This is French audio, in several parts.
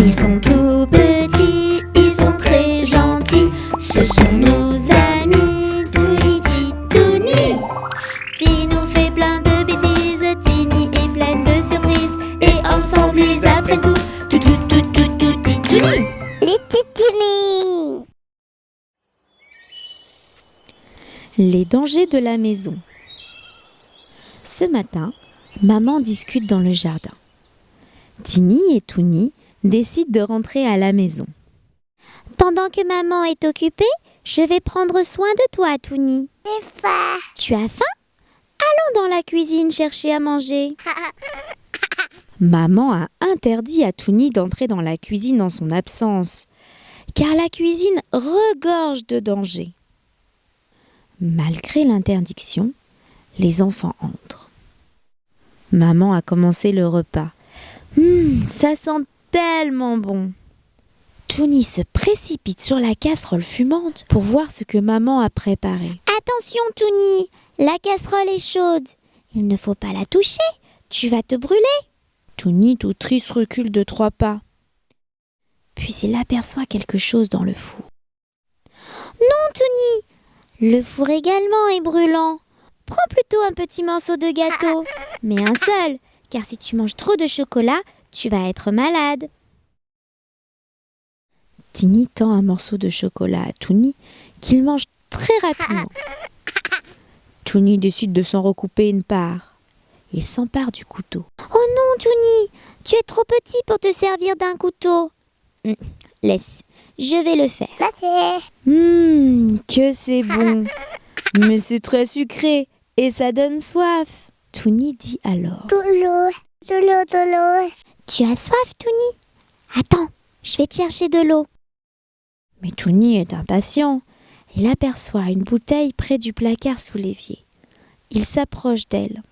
Ils sont tout petits, ils sont très gentils. Ce sont nos amis, Touni, Titouni. Ti nous fait plein de bêtises, Tini est pleine de surprises. Et ensemble ils apprennent tout, Titouni. Les Titouni. Les dangers de la maison. Ce matin, maman discute dans le jardin. Tini et Touni décident de rentrer à la maison. Pendant que maman est occupée, je vais prendre soin de toi, Touni. J'ai faim. Tu as faim? Allons dans la cuisine chercher à manger. Maman a interdit à Touni d'entrer dans la cuisine en son absence, car la cuisine regorge de dangers. Malgré l'interdiction, les enfants entrent. Maman a commencé le repas. Ça sent tellement bon. Touni se précipite sur la casserole fumante pour voir ce que maman a préparé. Attention, Touni, la casserole est chaude. Il ne faut pas la toucher, tu vas te brûler. Touni, tout triste, recule de 3 pas. Puis il aperçoit quelque chose dans le four. Non, Touni, le four également est brûlant. Prends plutôt un petit morceau de gâteau, mais un seul, car si tu manges trop de chocolat, tu vas être malade. Tini tend un morceau de chocolat à Touni, qu'il mange très rapidement. Touni décide de s'en recouper une part. Il s'empare du couteau. Oh non, Touni, tu es trop petit pour te servir d'un couteau. Laisse, je vais le faire. Que c'est bon. Mais c'est très sucré et ça donne soif. Touni dit alors. De l'eau. Tu as soif, Touni? Attends, je vais te chercher de l'eau. Mais Touni est impatient. Il aperçoit une bouteille près du placard sous l'évier. Il s'approche d'elle.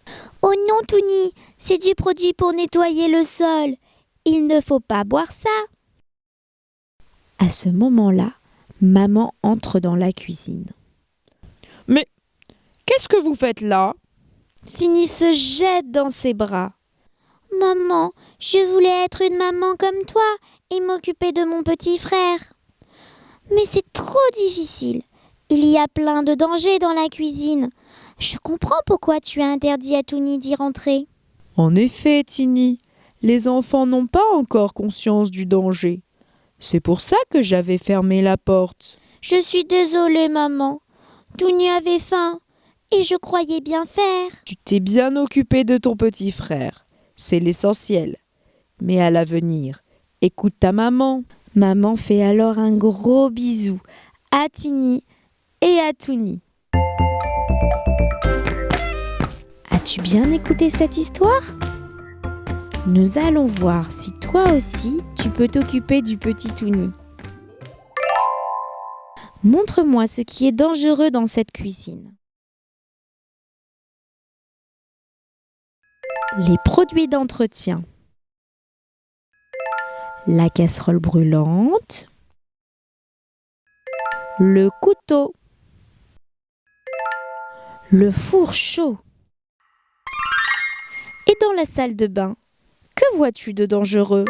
Oh non, Touni, c'est du produit pour nettoyer le sol. Il ne faut pas boire ça. À ce moment-là, maman entre dans la cuisine. Mais qu'est-ce que vous faites là? Tini se jette dans ses bras. Maman, je voulais être une maman comme toi et m'occuper de mon petit frère. Mais c'est trop difficile. Il y a plein de dangers dans la cuisine. Je comprends pourquoi tu as interdit à Touni d'y rentrer. En effet, Tini, les enfants n'ont pas encore conscience du danger. C'est pour ça que j'avais fermé la porte. Je suis désolée, maman. Touni avait faim et je croyais bien faire. Tu t'es bien occupée de ton petit frère. C'est l'essentiel. Mais à l'avenir, écoute ta maman. Maman fait alors un gros bisou à Tini et à Touni. As-tu bien écouté cette histoire? Nous allons voir si toi aussi tu peux t'occuper du petit Touni. Montre-moi ce qui est dangereux dans cette cuisine. Les produits d'entretien. La casserole brûlante. Le couteau. Le four chaud. Et dans la salle de bain, que vois-tu de dangereux?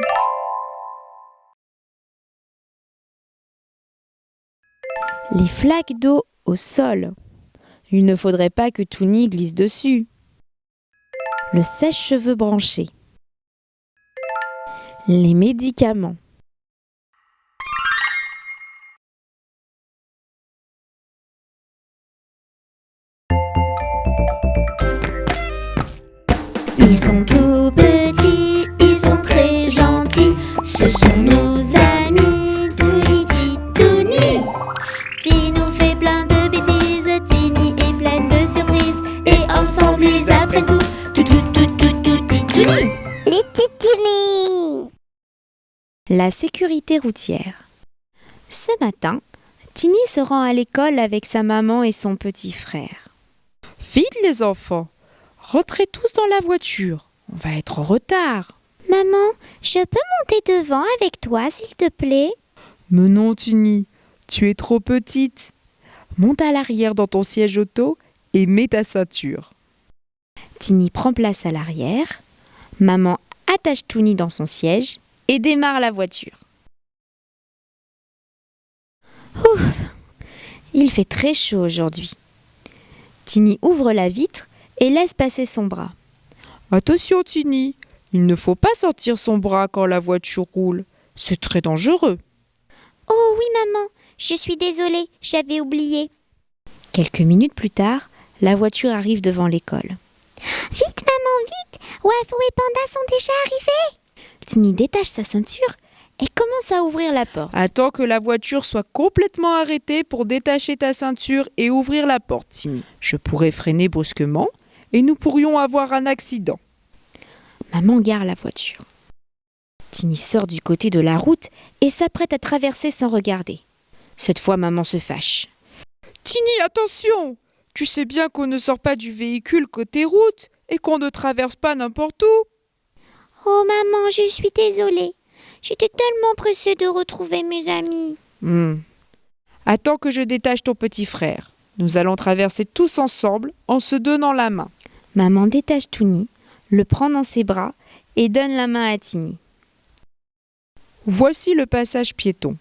Les flaques d'eau au sol. Il ne faudrait pas que Touni glisse dessus. Le sèche-cheveux branché. Les médicaments. Ils sont tout petits, ils sont très gentils. Ce sont nos amis, Touni, Titouni. Ti nous fait plein de bêtises, Tini est pleine de surprises. Et ensemble ils apprennent tout, Titouni. Les Titouni. La sécurité routière. Ce matin, Tini se rend à l'école avec sa maman et son petit frère. Vite les enfants, rentrez tous dans la voiture. On va être en retard. Maman, je peux monter devant avec toi, s'il te plaît? Mais non, Tini, tu es trop petite. Monte à l'arrière dans ton siège auto et mets ta ceinture. Tini prend place à l'arrière. Maman attache Touni dans son siège et démarre la voiture. Ouf, il fait très chaud aujourd'hui. Tiny ouvre la vitre et laisse passer son bras. Attention, Tiny, il ne faut pas sortir son bras quand la voiture roule. C'est très dangereux. Oh oui, maman, je suis désolée, j'avais oublié. Quelques minutes plus tard, la voiture arrive devant l'école. Vite, maman, vite! Wafo et Panda sont déjà arrivés. Tiny détache sa ceinture et commence à ouvrir la porte. Attends que la voiture soit complètement arrêtée pour détacher ta ceinture et ouvrir la porte, Tiny. Je pourrais freiner brusquement et nous pourrions avoir un accident. Maman gare la voiture. Tiny sort du côté de la route et s'apprête à traverser sans regarder. Cette fois, maman se fâche. Tiny, attention! Tu sais bien qu'on ne sort pas du véhicule côté route et qu'on ne traverse pas n'importe où. Oh maman, je suis désolée. J'étais tellement pressée de retrouver mes amis. Attends que je détache ton petit frère. Nous allons traverser tous ensemble en se donnant la main. Maman détache Tiny, le prend dans ses bras et donne la main à Tiny. Voici le passage piéton.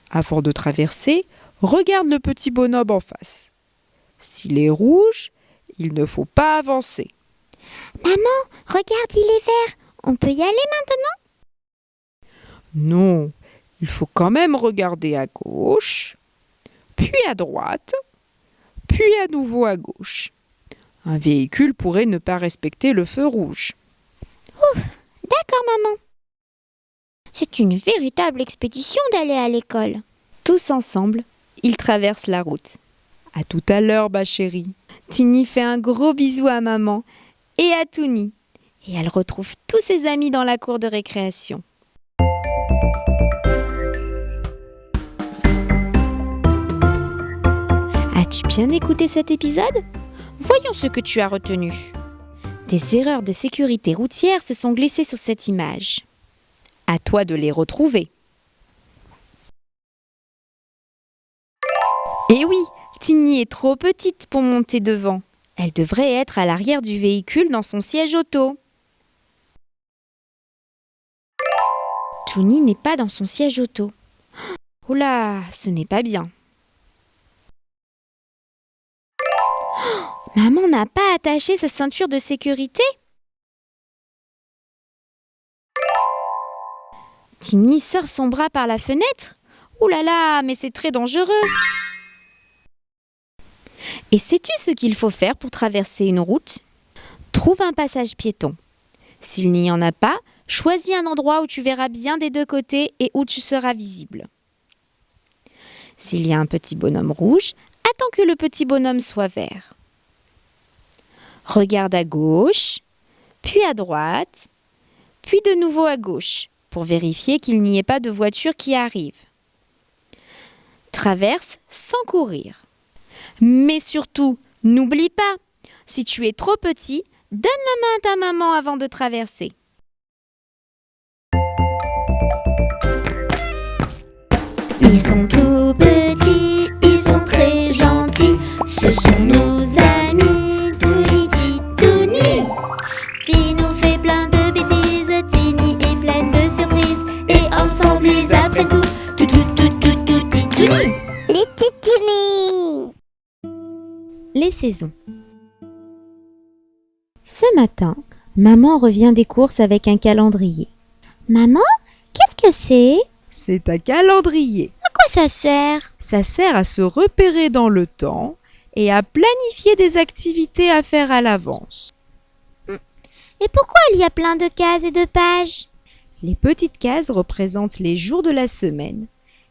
Avant de traverser, regarde le petit bonhomme en face. S'il est rouge, il ne faut pas avancer. Maman, regarde, il est vert. On peut y aller maintenant? Non, il faut quand même regarder à gauche, puis à droite, puis à nouveau à gauche. Un véhicule pourrait ne pas respecter le feu rouge. D'accord, maman. C'est une véritable expédition d'aller à l'école. Tous ensemble, ils traversent la route. À tout à l'heure, ma chérie. Tiny fait un gros bisou à maman et à Tony. Et elle retrouve tous ses amis dans la cour de récréation. As-tu bien écouté cet épisode? Voyons ce que tu as retenu. Des erreurs de sécurité routière se sont glissées sur cette image. À toi de les retrouver. Eh oui, Tiny est trop petite pour monter devant. Elle devrait être à l'arrière du véhicule dans son siège auto. Tony n'est pas dans son siège auto. Oula, ce n'est pas bien. Maman n'a pas attaché sa ceinture de sécurité? Tiny sort son bras par la fenêtre? Ouh là là, mais c'est très dangereux. Et sais-tu ce qu'il faut faire pour traverser une route? Trouve un passage piéton. S'il n'y en a pas, choisis un endroit où tu verras bien des deux côtés et où tu seras visible. S'il y a un petit bonhomme rouge, attends que le petit bonhomme soit vert. Regarde à gauche, puis à droite, puis de nouveau à gauche, pour vérifier qu'il n'y ait pas de voiture qui arrive. Traverse sans courir. Mais surtout, n'oublie pas, si tu es trop petit, donne la main à ta maman avant de traverser. Ils sont tout petits, ils sont très gentils. Ce sont nos amis, Touni, Titouni. Tini nous fait plein de bêtises, Tini est pleine de surprises. Et ensemble ils apprennent tout, Titouni. Les titini. Les saisons. Ce matin, maman revient des courses avec un calendrier. Maman, qu'est-ce que c'est? C'est un calendrier. À quoi ça sert? Ça sert à se repérer dans le temps et à planifier des activités à faire à l'avance. Et pourquoi il y a plein de cases et de pages? Les petites cases représentent les jours de la semaine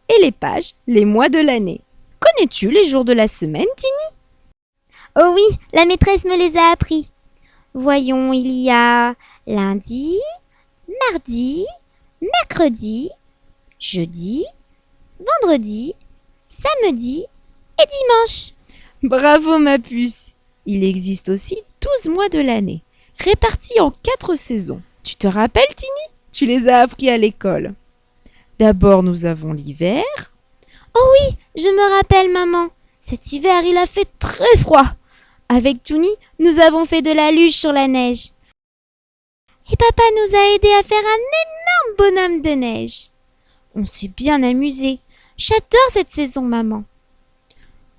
et les pages, les mois de l'année. Connais-tu les jours de la semaine, Tiny? Oh oui, la maîtresse me les a appris. Voyons, il y a lundi, mardi, mercredi, jeudi, vendredi, samedi et dimanche. Bravo ma puce! Il existe aussi 12 mois de l'année, répartis en 4 saisons. Tu te rappelles, Tiny? Tu les as appris à l'école. D'abord, nous avons l'hiver. Oh oui, je me rappelle, maman. Cet hiver, il a fait très froid. Avec Tony, nous avons fait de la luge sur la neige. Et papa nous a aidés à faire un énorme bonhomme de neige. On s'est bien amusé. J'adore cette saison, maman.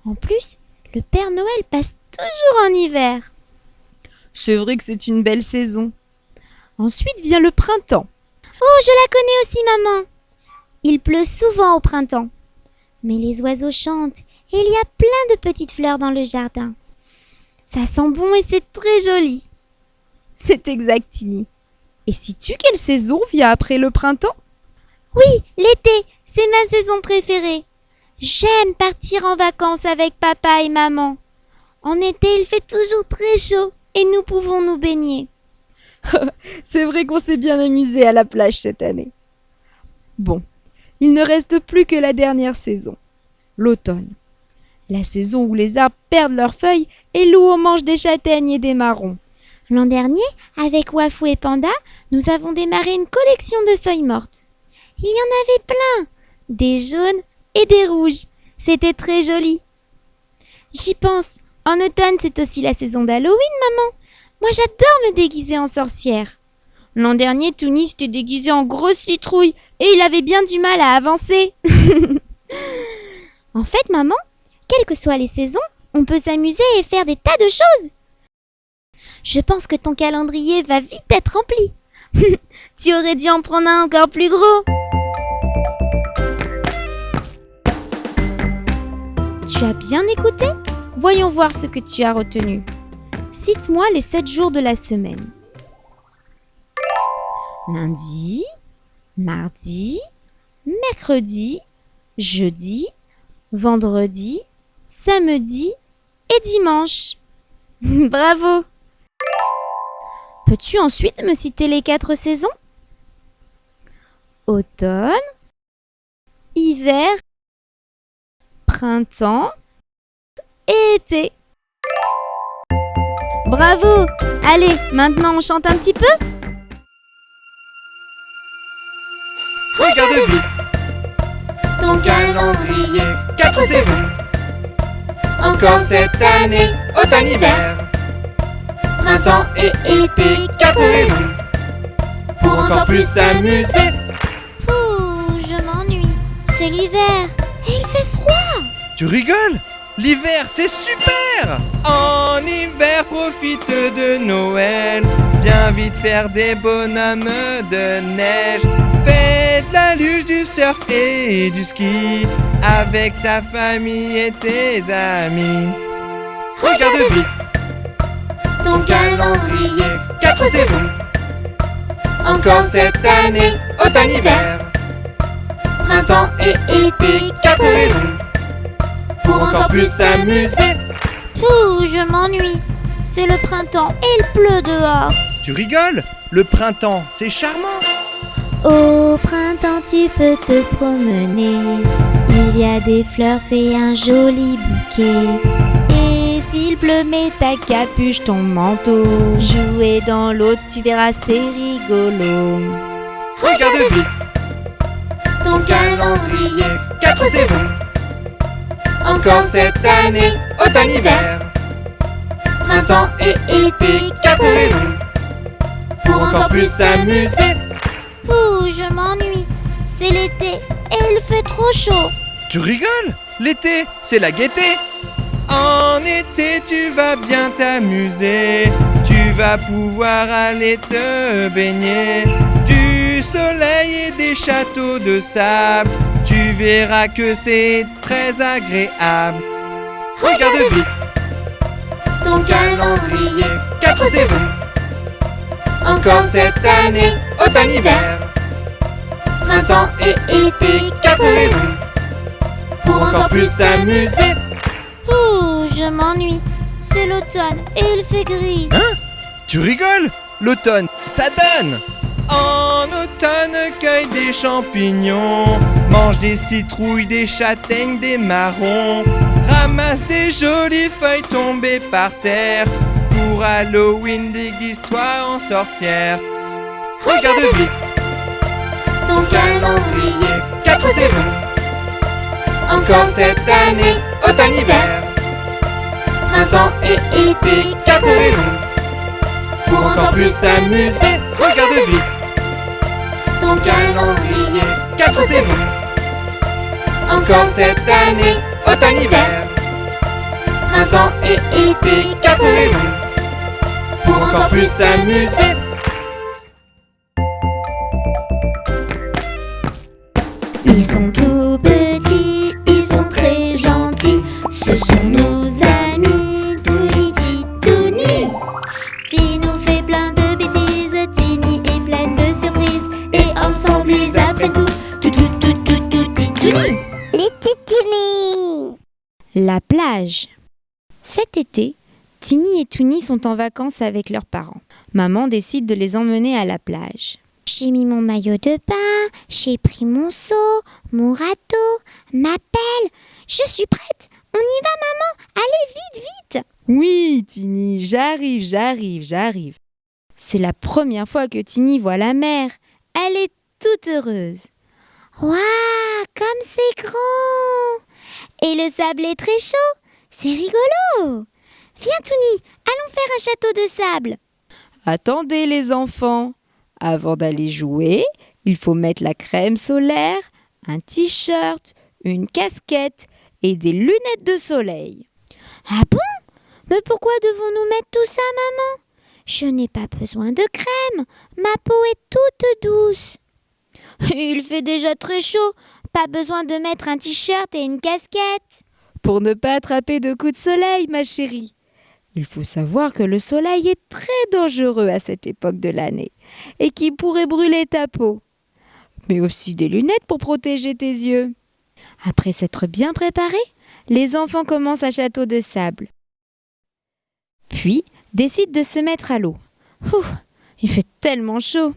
En plus, le Père Noël passe toujours en hiver. C'est vrai que c'est une belle saison. Ensuite vient le printemps. Oh, je la connais aussi, maman. Il pleut souvent au printemps. Mais les oiseaux chantent et il y a plein de petites fleurs dans le jardin. Ça sent bon et c'est très joli. C'est exact, Tini. Et sais-tu quelle saison vient après le printemps? Oui, l'été, c'est ma saison préférée. J'aime partir en vacances avec papa et maman. En été, il fait toujours très chaud et nous pouvons nous baigner. C'est vrai qu'on s'est bien amusé à la plage cette année. Bon, il ne reste plus que la dernière saison, l'automne. La saison où les arbres perdent leurs feuilles et où on mange des châtaignes et des marrons. L'an dernier, avec Wafou et Panda, nous avons démarré une collection de feuilles mortes. Il y en avait plein, des jaunes et des rouges. C'était très joli. J'y pense, en automne c'est aussi la saison d'Halloween, maman. Moi j'adore me déguiser en sorcière. L'an dernier, Toonie s'était déguisé en grosse citrouille et il avait bien du mal à avancer. En fait, maman, quelles que soient les saisons, on peut s'amuser et faire des tas de choses. Je pense que ton calendrier va vite être rempli. Tu aurais dû en prendre un encore plus gros. Tu as bien écouté? Voyons voir ce que tu as retenu. Cite-moi les 7 jours de la semaine. Lundi, mardi, mercredi, jeudi, vendredi, samedi et dimanche. Bravo! Peux-tu ensuite me citer les 4 saisons? Automne, hiver, printemps et été. Bravo! Allez, maintenant on chante un petit peu? Regarde vite ton calendrier, 4 saisons. Encore cette année, automne-hiver, printemps et été, 4 raisons pour encore plus s'amuser. Pouh, je m'ennuie. C'est l'hiver et il fait froid. Tu rigoles? L'hiver, c'est super! En hiver, profite de Noël. Viens vite faire des bonhommes de neige. Fais de la luge, du surf et du ski avec ta famille et tes amis. Regarde vite ton calendrier, 4 saisons. Encore cette année, automne-hiver, printemps et été, 4 raisons pour encore plus s'amuser. Pouh, je m'ennuie. C'est le printemps et il pleut dehors. Tu rigoles? Le printemps, c'est charmant. Au printemps, tu peux te promener. Il y a des fleurs, fais un joli bouquet. Et s'il pleut, mets ta capuche, ton manteau. Jouer dans l'eau, tu verras, c'est rigolo. Regarde vite ton calendrier, 4 saisons. Encore cette année, automne-hiver, printemps et été, 4 raisons pour encore plus s'amuser. Pouh, je m'ennuie. C'est l'été et il fait trop chaud. Tu rigoles? L'été, c'est la gaieté. En été, tu vas bien t'amuser. Tu vas pouvoir aller te baigner. Du soleil et des châteaux de sable. Tu verras que c'est très agréable. Regarde vite ton calendrier, 4 saisons. Encore cette année, automne-hiver, printemps et été, 4 raisons pour encore plus s'amuser. Ouh, je m'ennuie. C'est l'automne et il fait gris. Hein? Tu rigoles? L'automne, ça donne! En automne, cueille des champignons, mange des citrouilles, des châtaignes, des marrons, ramasse des jolies feuilles tombées par terre. Pour Halloween, déguise-toi en sorcière. Regarde vite ton calendrier, 4 saisons. Encore cette année, automne-hiver, printemps et été, 4 raisons pour encore plus s'amuser. Regarde vite ton calendrier. calendrier. 4 saisons. Encore cette année, automne-hiver. Printemps et été, 4 raisons pour encore plus s'amuser. Ils sont tout petits, ils sont très gentils. Ce sont nos amis, Touni, Titouni. Ti nous fait plein de bêtises, Tini est pleine de surprises. Et ensemble ils apprennent tout, Titouni. Les titini. La plage. Cet été, Tini et Touni sont en vacances avec leurs parents. Maman décide de les emmener à la plage. J'ai mis mon maillot de bain, j'ai pris mon seau, mon râteau, ma pelle. Je suis prête. On y va, maman. Allez, vite, vite. Oui, Tini, j'arrive. C'est la première fois que Tini voit la mer. Elle est toute heureuse. Waouh, comme c'est grand. Et le sable est très chaud. C'est rigolo. Viens, Touni, allons faire un château de sable. Attendez les enfants. Avant d'aller jouer, il faut mettre la crème solaire, un t-shirt, une casquette et des lunettes de soleil. Ah bon? Mais pourquoi devons-nous mettre tout ça, maman? Je n'ai pas besoin de crème. Ma peau est toute douce. Il fait déjà très chaud. Pas besoin de mettre un t-shirt et une casquette. Pour ne pas attraper de coups de soleil, ma chérie. Il faut savoir que le soleil est très dangereux à cette époque de l'année et qui pourrait brûler ta peau. Mais aussi des lunettes pour protéger tes yeux. Après s'être bien préparés, les enfants commencent un château de sable. Puis décident de se mettre à l'eau. Il fait tellement chaud.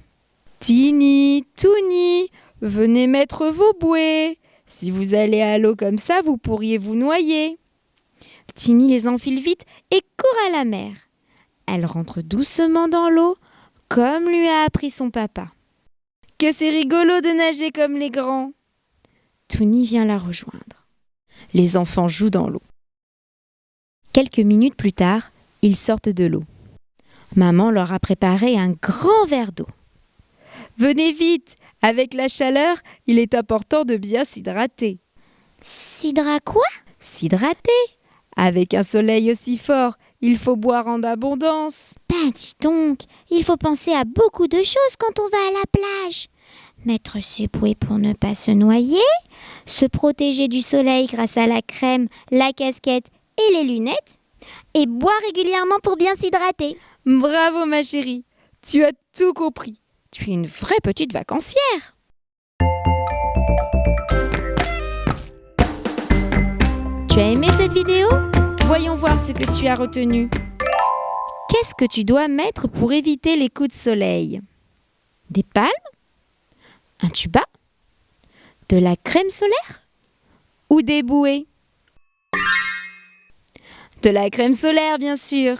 Tini, Touni, venez mettre vos bouées. Si vous allez à l'eau comme ça, vous pourriez vous noyer. Tini les enfile vite et court à la mer. Elle rentre doucement dans l'eau, comme lui a appris son papa. Que c'est rigolo de nager comme les grands. Touni vient la rejoindre. Les enfants jouent dans l'eau. Quelques minutes plus tard, ils sortent de l'eau. Maman leur a préparé un grand verre d'eau. Venez vite, avec la chaleur, il est important de bien s'hydrater. Quoi? S'hydrater? Avec un soleil aussi fort, il faut boire en abondance. Ben dis donc, il faut penser à beaucoup de choses quand on va à la plage. Mettre ses bouées pour ne pas se noyer, se protéger du soleil grâce à la crème, la casquette et les lunettes, et boire régulièrement pour bien s'hydrater. Bravo ma chérie, tu as tout compris. Tu es une vraie petite vacancière. Tu as aimé cette vidéo? Voyons voir ce que tu as retenu. Qu'est-ce que tu dois mettre pour éviter les coups de soleil? Des palmes? Un tuba? De la crème solaire? Ou des bouées? De la crème solaire, bien sûr.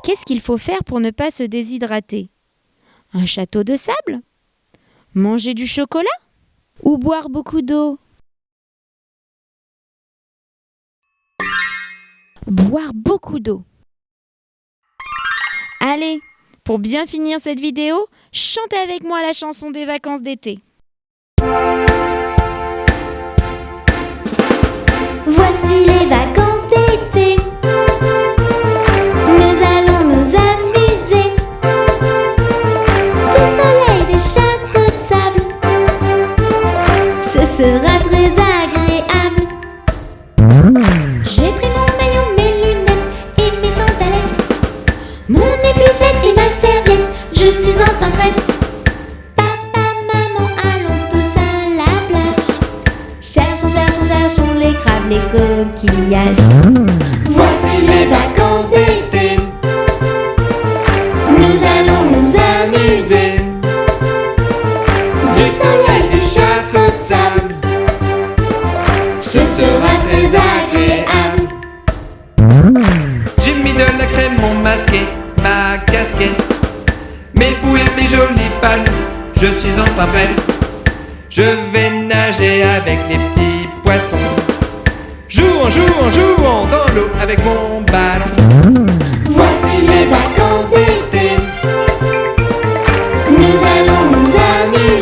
Qu'est-ce qu'il faut faire pour ne pas se déshydrater? Un château de sable? Manger du chocolat? Ou boire beaucoup d'eau? Boire beaucoup d'eau. Allez, pour bien finir cette vidéo, chantez avec moi la chanson des vacances d'été. Voici les vacances d'été. Nous allons nous amuser. Du soleil, des châteaux de sable. Ce sera très agréable. J'ai pris mon maillot, mes lunettes et mes sandalettes. Mon épuisette et ma serviette. Je suis enfin prête. Papa, maman, allons tous à la plage. Cherchons les crabes, les coquillages. Voici les vacances d'été. Nous allons nous amuser. Du soleil, des châteaux de sable. Ce sera très agréable. J'ai mis de la crème, mon masqué, ma casquette, mes bouées, mes jolies palmes. Je suis enfin prêt. Je vais nager avec les petits poissons. Jouons dans l'eau avec mon ballon. Voici les vacances d'été. Nous allons nous amuser.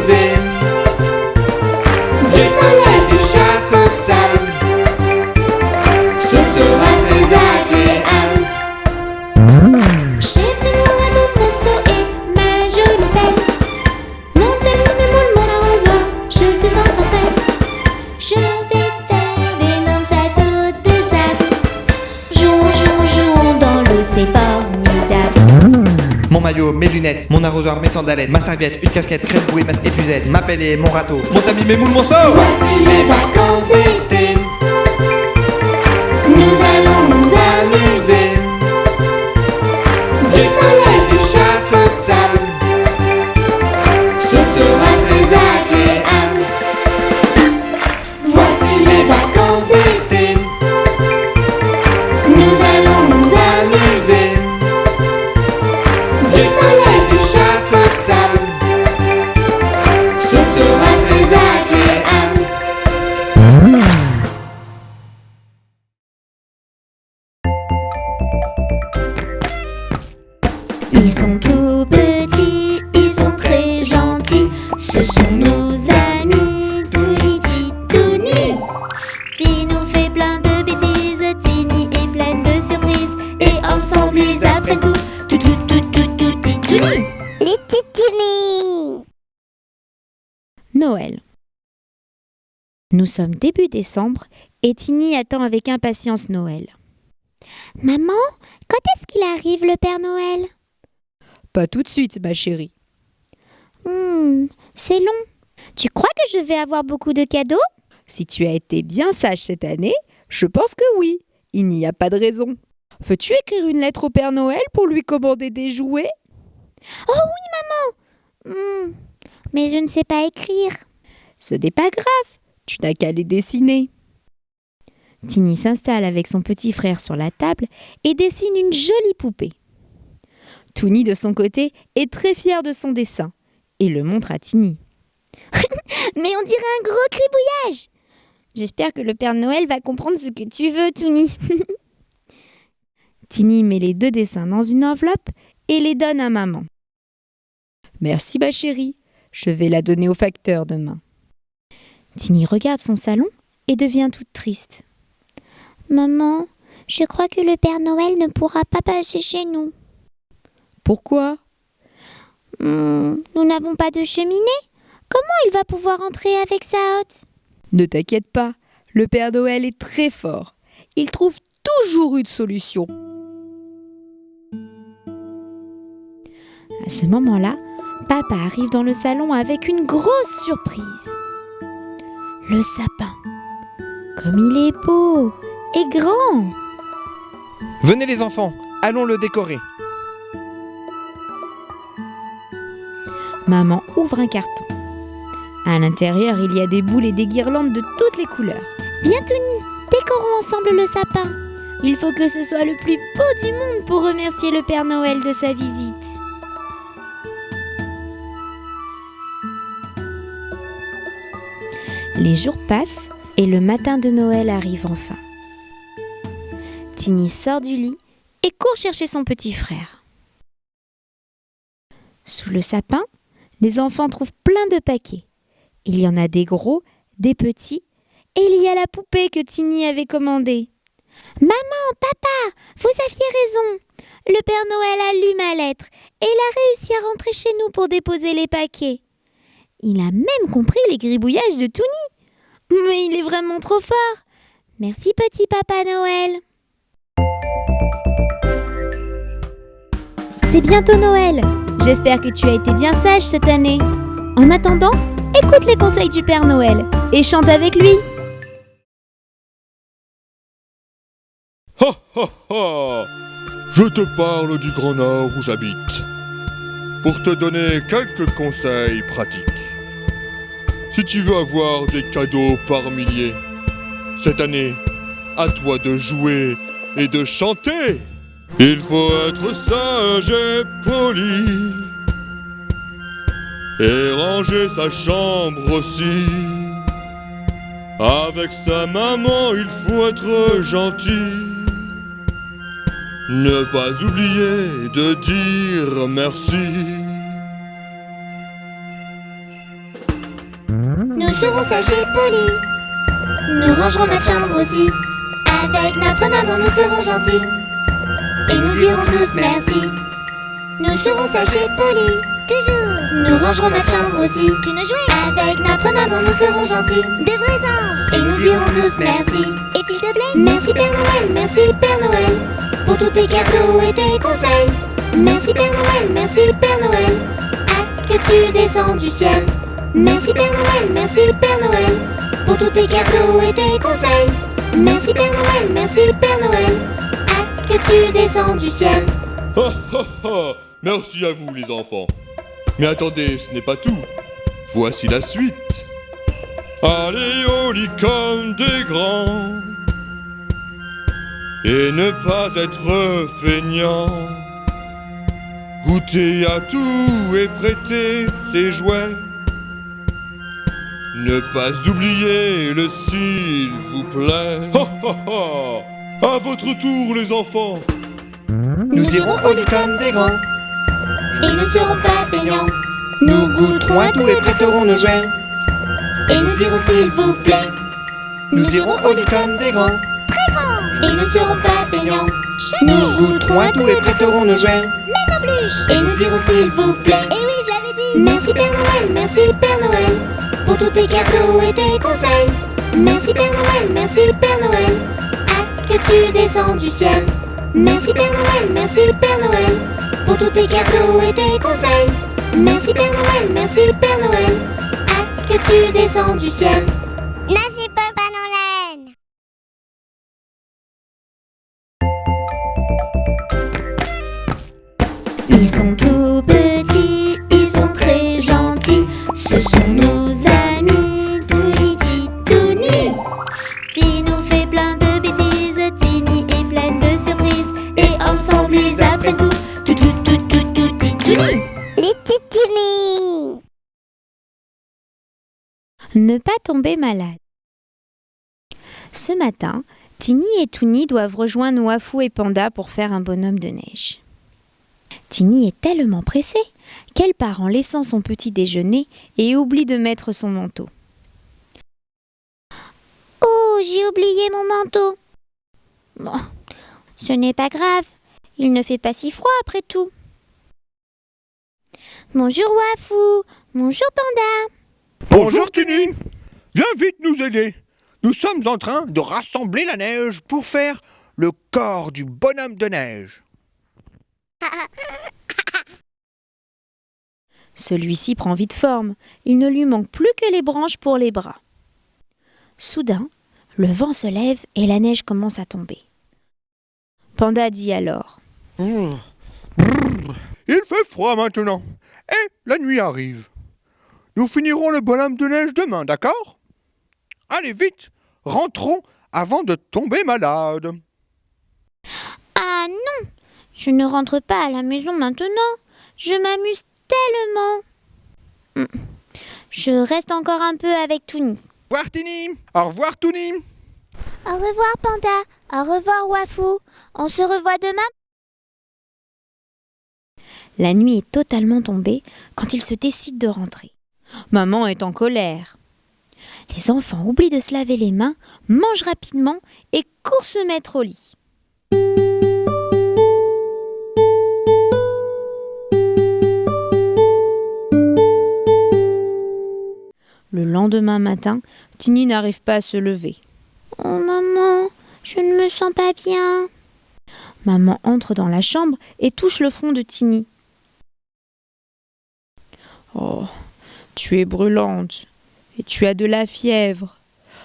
lunettes, mon arrosoir, mes sandalettes, ma serviette, une casquette, crème bouée, masque, épuisette, ma pelle et mon râteau, mon tamis, mes moules, mon seau. Voici les vacances d'été. Nous allons nous amuser. Du soleil, des châteaux de sable. Ce sera très agréable. Voici les vacances d'été. Nous allons nous amuser. Du soleil, des châteaux de sable. Ce sera très agréable. Ils sont tout petits, ils sont très gentils. Ce sont nos amis, Touni, Titouni. Tini nous fait plein de bêtises, Tini est pleine de surprises. Et ensemble ils apprennent tout, Titouni. Les titini. Noël. Nous sommes début décembre et Tini attend avec impatience Noël. Maman, quand est-ce qu'il arrive le Père Noël? Pas tout de suite, ma chérie. C'est long. Tu crois que je vais avoir beaucoup de cadeaux? Si tu as été bien sage cette année, je pense que oui. Il n'y a pas de raison. Veux-tu écrire une lettre au Père Noël pour lui commander des jouets? Oh oui, maman. Mais je ne sais pas écrire. Ce n'est pas grave. Tu n'as qu'à les dessiner. Tini s'installe avec son petit frère sur la table et dessine une jolie poupée. Touni, de son côté, est très fier de son dessin et le montre à Tini. Mais on dirait un gros cribouillage. J'espère que le Père Noël va comprendre ce que tu veux, Touni. Tini met les deux dessins dans une enveloppe et les donne à maman. Merci, ma chérie. Je vais la donner au facteur demain. Tini regarde son salon et devient toute triste. Maman, je crois que le Père Noël ne pourra pas passer chez nous. Pourquoi? Nous n'avons pas de cheminée. Comment il va pouvoir entrer avec sa hotte? Ne t'inquiète pas, le Père Noël est très fort. Il trouve toujours une solution. À ce moment-là, papa arrive dans le salon avec une grosse surprise. Le sapin. Comme il est beau et grand. Venez les enfants, allons le décorer. Maman ouvre un carton. À l'intérieur, il y a des boules et des guirlandes de toutes les couleurs. Viens, Touni, décorons ensemble le sapin. Il faut que ce soit le plus beau du monde pour remercier le Père Noël de sa visite. Les jours passent et le matin de Noël arrive enfin. Tini sort du lit et court chercher son petit frère. Sous le sapin, les enfants trouvent plein de paquets. Il y en a des gros, des petits, et il y a la poupée que Tini avait commandée. Maman, papa, vous aviez raison. Le Père Noël a lu ma lettre et il a réussi à rentrer chez nous pour déposer les paquets. Il a même compris les gribouillages de Touni. Mais il est vraiment trop fort. Merci, petit Papa Noël. C'est bientôt Noël. J'espère que tu as été bien sage cette année. En attendant, écoute les conseils du Père Noël et chante avec lui. Ha ha ha! Je te parle du Grand Nord où j'habite, pour te donner quelques conseils pratiques. Si tu veux avoir des cadeaux par milliers, cette année, à toi de jouer et de chanter. Il faut être sage et poli, et ranger sa chambre aussi. Avec sa maman, il faut être gentil. Ne pas oublier de dire merci. Nous serons sages et polis. Nous rangerons notre chambre aussi. Avec notre maman, nous serons gentils. Et nous dirons tous merci. Nous serons sages et polis. Toujours. Nous rangerons notre chambre aussi. Tu ne jouais. Avec notre maman, nous serons gentils. De vrais anges. Et nous dirons tous merci. Et s'il te plaît, merci Père Noël, merci Père Noël. Pour tous tes cadeaux et tes conseils. Merci Père Noël, merci Père Noël. Hâte que tu descendes du ciel. Merci Père Noël, merci Père Noël, pour tous tes cadeaux et tes conseils. Merci Père Noël, merci Père Noël. Hâte que tu descendes du ciel. Ha ha ha! Merci à vous les enfants. Mais attendez, ce n'est pas tout. Voici la suite. Allez au lit comme des grands et ne pas être feignant. Goûter à tout et prêter ses jouets. Ne pas oublier le s'il vous plaît. Ha ha ha! À votre tour les enfants. Nous irons au lit comme des grands. Et nous ne serons pas feignants. Nous goûterons à tout et prêterons nos jouets. Et nous dirons s'il vous plaît. Nous irons au lit comme des grands. Et nous ne serons pas feignants. Nous goûterons à tout et prêterons nos jouets. Et nous dirons s'il vous plaît. Et oui, je l'avais dit. Merci Père Noël, merci Père Noël, pour tous tes cadeaux et tes conseils. Merci Père Noël, merci Père Noël. Hâte que tu descendes du ciel. Merci Père Noël, merci Père Noël, pour tous tes cadeaux et tes conseils. Merci Père Noël, merci Père Noël. Hâte que tu descendes du ciel. Merci Papa Noël. Ils sont tout petits, ils sont très gentils. Ce sont nos amis, Touni, Titouni. Ti nous fait plein de bêtises, Tini est pleine de surprises. Et ensemble ils apprennent tout, Titouni. Les titini. Ne pas tomber malade. Ce matin, Tini et Touni doivent rejoindre Wafou et Panda pour faire un bonhomme de neige. Tini est tellement pressée qu'elle part en laissant son petit déjeuner et oublie de mettre son manteau. Oh, j'ai oublié mon manteau. Bon, ce n'est pas grave. Il ne fait pas si froid après tout. Bonjour Wafou. Bonjour Panda. Bonjour Tini. Viens vite nous aider. Nous sommes en train de rassembler la neige pour faire le corps du bonhomme de neige. Celui-ci prend vite forme. Il ne lui manque plus que les branches pour les bras. Soudain, le vent se lève et la neige commence à tomber. Panda dit alors: Il fait froid maintenant et la nuit arrive. Nous finirons le bonhomme de neige demain, d'accord? Allez vite, rentrons avant de tomber malade. Ah non, je ne rentre pas à la maison maintenant. Je m'amuse tellement. Je reste encore un peu avec Touni. Au revoir Tini. Au revoir Touni. Au revoir Panda. Au revoir Wafou. On se revoit demain. La nuit est totalement tombée quand ils se décident de rentrer. Maman est en colère. Les enfants oublient de se laver les mains, mangent rapidement et courent se mettre au lit. Le lendemain matin, Tini n'arrive pas à se lever. Oh maman, je ne me sens pas bien. Maman entre dans la chambre et touche le front de Tini. Oh, tu es brûlante et tu as de la fièvre.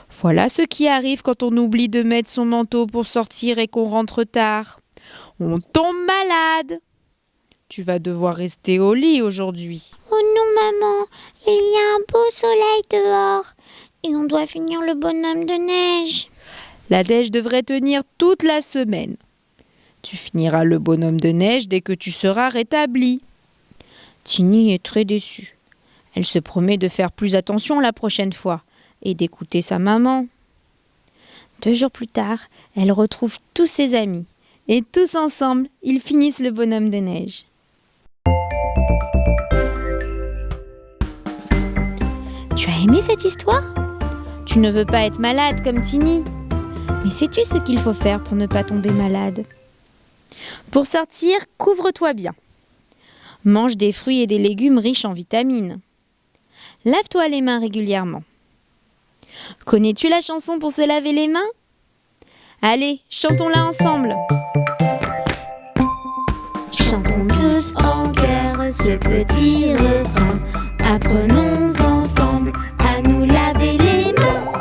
Voilà ce qui arrive quand on oublie de mettre son manteau pour sortir et qu'on rentre tard. On tombe malade. Tu vas devoir rester au lit aujourd'hui. Oh non maman, il y a un beau soleil dehors et on doit finir le bonhomme de neige. La neige devrait tenir toute la semaine. Tu finiras le bonhomme de neige dès que tu seras rétabli. Tini est très déçue. Elle se promet de faire plus attention la prochaine fois et d'écouter sa maman. 2 jours plus tard, elle retrouve tous ses amis et tous ensemble, ils finissent le bonhomme de neige. Tu as aimé cette histoire? Tu ne veux pas être malade comme Tini. Mais sais-tu ce qu'il faut faire pour ne pas tomber malade? Pour sortir, couvre-toi bien. Mange des fruits et des légumes riches en vitamines. Lave-toi les mains régulièrement. Connais-tu la chanson pour se laver les mains? Allez, chantons-la ensemble. Chantons tous en chœur ce petit refrain. Apprenons ensemble à nous laver les mains,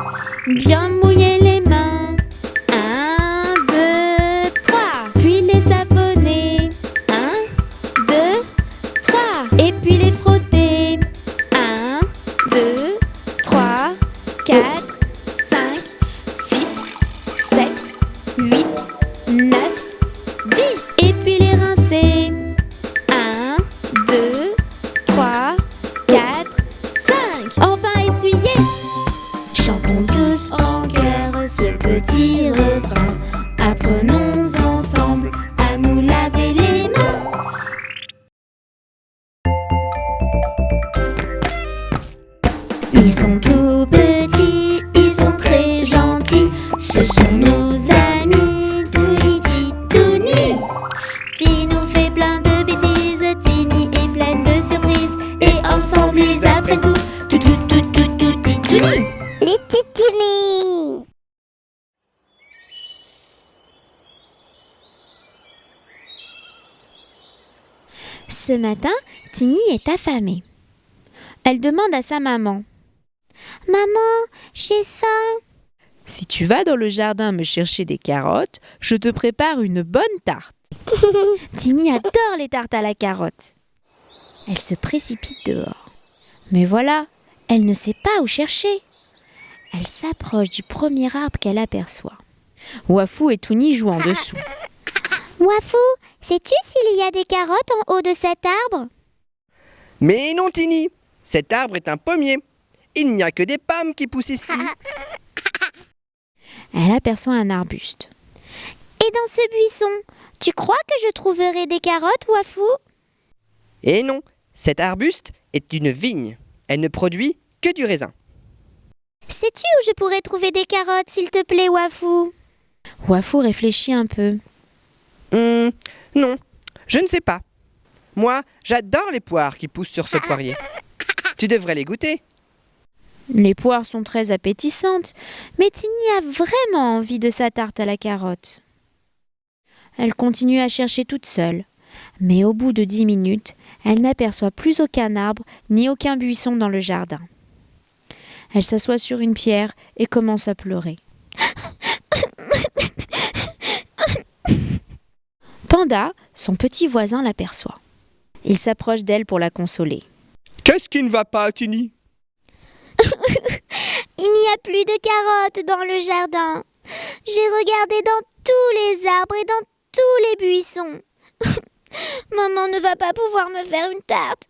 bien mouiller les mains. 1, 2, 3. Puis les savonner. 1, 2, 3. Et puis les frotter. 1, 2, 3, 4, 5, 6, 7, 8, 9, 10. Et puis les rincer. 1, 2, 3, 4, 5. Enfin essuyer. Chantons tous en chœur ce petit refrain. Apprenons ensemble à nous laver les mains. Ils sont tout petits, ils sont très gentils. Ce sont nos amis, Touni, Titouni. Ti nous fait plein de bêtises, Tini est pleine de surprises. Et ensemble ils apprennent tout, Titouni. Les titouni. Ce matin, Tini est affamée. Elle demande à sa maman. Maman, j'ai faim. Si tu vas dans le jardin me chercher des carottes, je te prépare une bonne tarte. Tini adore les tartes à la carotte. Elle se précipite dehors. Mais voilà, elle ne sait pas où chercher. Elle s'approche du premier arbre qu'elle aperçoit. Wafou et Touni jouent en dessous. Wafou, sais-tu s'il y a des carottes en haut de cet arbre? Mais non, Tini, cet arbre est un pommier. Il n'y a que des pommes qui poussent ici. Elle aperçoit un arbuste. Et dans ce buisson, tu crois que je trouverai des carottes, Wafou? Et non, cet arbuste est une vigne. Elle ne produit que du raisin. Sais-tu où je pourrais trouver des carottes, s'il te plaît, Wafou? Wafou réfléchit un peu. Non, je ne sais pas. Moi, j'adore les poires qui poussent sur ce poirier. Tu devrais les goûter. Les poires sont très appétissantes, mais Tini a vraiment envie de sa tarte à la carotte. Elle continue à chercher toute seule, mais au bout de 10 minutes, elle n'aperçoit plus aucun arbre ni aucun buisson dans le jardin. Elle s'assoit sur une pierre et commence à pleurer. Panda, son petit voisin, l'aperçoit. Il s'approche d'elle pour la consoler. Qu'est-ce qui ne va pas, Tini? Il n'y a plus de carottes dans le jardin. J'ai regardé dans tous les arbres et dans tous les buissons. Maman ne va pas pouvoir me faire une tarte.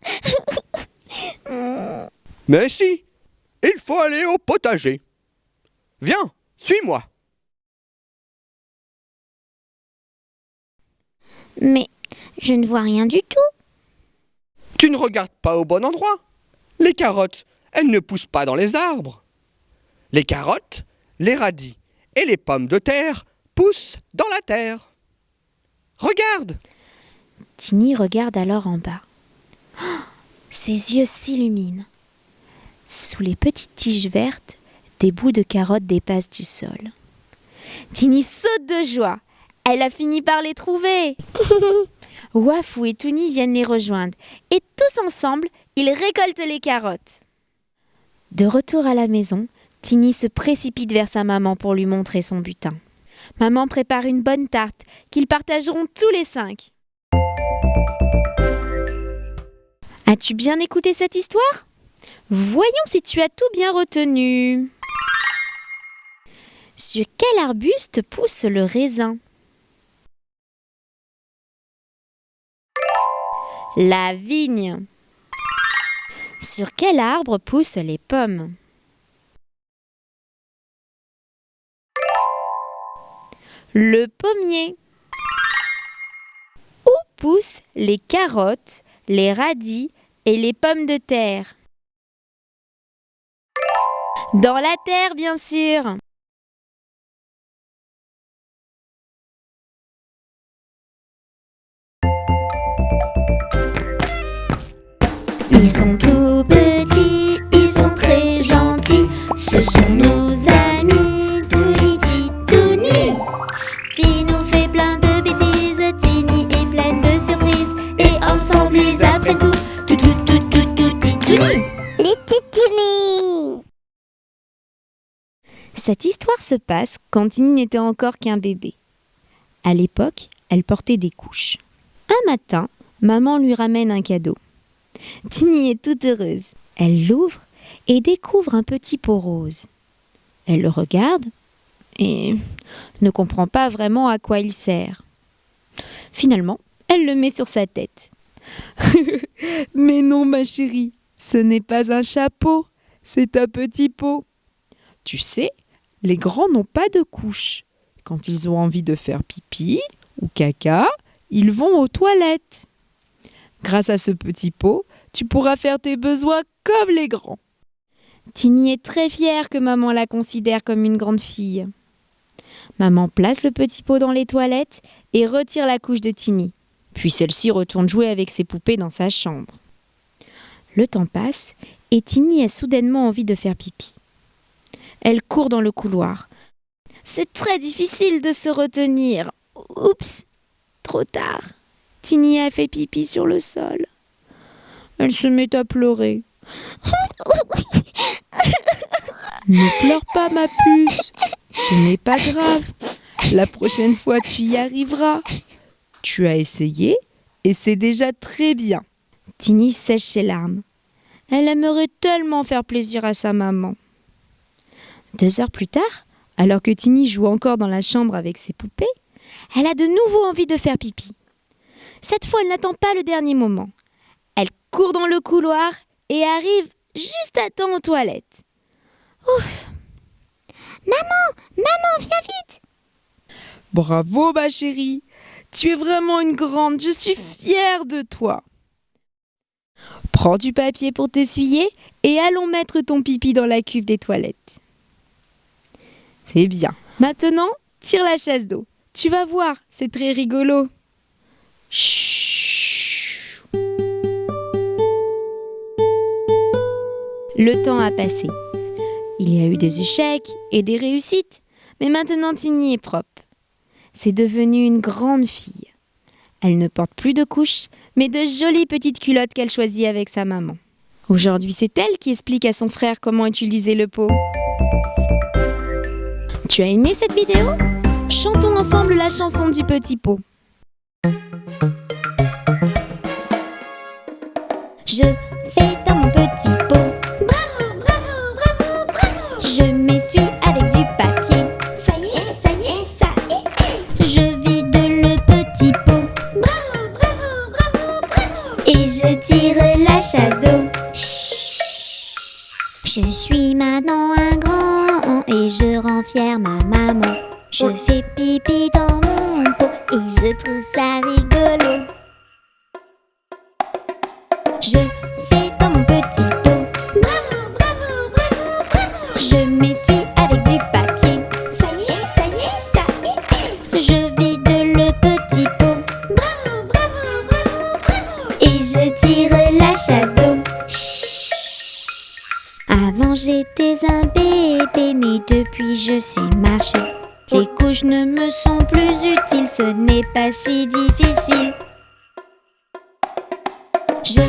Mais si, il faut aller au potager. Viens, suis-moi. Mais je ne vois rien du tout. Tu ne regardes pas au bon endroit. Les carottes, elles ne poussent pas dans les arbres. Les carottes, les radis et les pommes de terre poussent dans la terre. Regarde! Tini regarde alors en bas. Oh, ses yeux s'illuminent. Sous les petites tiges vertes, des bouts de carottes dépassent du sol. Tini saute de joie. Elle a fini par les trouver. Wafou et Touni viennent les rejoindre et tous ensemble, ils récoltent les carottes. De retour à la maison, Tini se précipite vers sa maman pour lui montrer son butin. Maman prépare une bonne tarte qu'ils partageront tous les 5. As-tu bien écouté cette histoire? Voyons si tu as tout bien retenu. Sur quel arbuste pousse le raisin? La vigne. Sur quel arbre poussent les pommes? Le pommier. Où poussent les carottes, les radis et les pommes de terre? Dans la terre, bien sûr. Ils sont tout petits, ils sont très gentils. Ce sont nos amis, Touni, Titouni. Ti nous fait plein de bêtises, Tini est pleine de surprises. Et ensemble ils apprennent tout. Titouni. Les Titouni. Cette histoire se passe quand Tiny n'était encore qu'un bébé. À l'époque, elle portait des couches. Un matin, maman lui ramène un cadeau. Tiny est toute heureuse. Elle l'ouvre et découvre un petit pot rose. Elle le regarde et ne comprend pas vraiment à quoi il sert. Finalement, elle le met sur sa tête. Mais non, ma chérie, ce n'est pas un chapeau, c'est un petit pot. Tu sais, les grands n'ont pas de couches. Quand ils ont envie de faire pipi ou caca, ils vont aux toilettes. Grâce à ce petit pot, tu pourras faire tes besoins comme les grands. Tiny est très fière que maman la considère comme une grande fille. Maman place le petit pot dans les toilettes et retire la couche de Tiny. Puis celle-ci retourne jouer avec ses poupées dans sa chambre. Le temps passe et Tiny a soudainement envie de faire pipi. Elle court dans le couloir. C'est très difficile de se retenir. Oups, trop tard. Tiny a fait pipi sur le sol. Elle se met à pleurer. Ne pleure pas, ma puce. Ce n'est pas grave. La prochaine fois, tu y arriveras. Tu as essayé et c'est déjà très bien. Tiny sèche ses larmes. Elle aimerait tellement faire plaisir à sa maman. 2 heures plus tard, alors que Tiny joue encore dans la chambre avec ses poupées, elle a de nouveau envie de faire pipi. Cette fois, elle n'attend pas le dernier moment. Elle court dans le couloir et arrive juste à temps aux toilettes. Ouf! Maman, viens vite. Bravo, ma chérie. Tu es vraiment une grande. Je suis fière de toi. Prends du papier pour t'essuyer et allons mettre ton pipi dans la cuve des toilettes. C'est bien. Maintenant, tire la chasse d'eau. Tu vas voir, c'est très rigolo. Chut. Le temps a passé. Il y a eu des échecs et des réussites, mais maintenant Tiny est propre. C'est devenu une grande fille. Elle ne porte plus de couches, mais de jolies petites culottes qu'elle choisit avec sa maman. Aujourd'hui, c'est elle qui explique à son frère comment utiliser le pot. Tu as aimé cette vidéo ? Chantons ensemble la chanson du petit pot. Je fais dans mon petit pot. Bravo, bravo, bravo, bravo. Je m'essuie avec du papier. Ça y est, ça y est, ça y est. Je vide le petit pot. Bravo, bravo, bravo, bravo. Et je tire la chasse d'eau. Je suis maintenant un grand et je rends fière ma maman. Je fais pipi dans mon pot et je trouve ça rigolo. Je fais dans mon petit pot. Bravo, bravo, bravo, bravo. Je m'essuie avec du papier. Ça y est, ça y est, ça y est. Je vide le petit pot. Bravo, bravo, bravo, bravo. Et je tire la chasse d'eau. Avant j'étais un bébé, mais depuis je sais marcher. Les couches ne me sont plus utiles, ce n'est pas si difficile. Je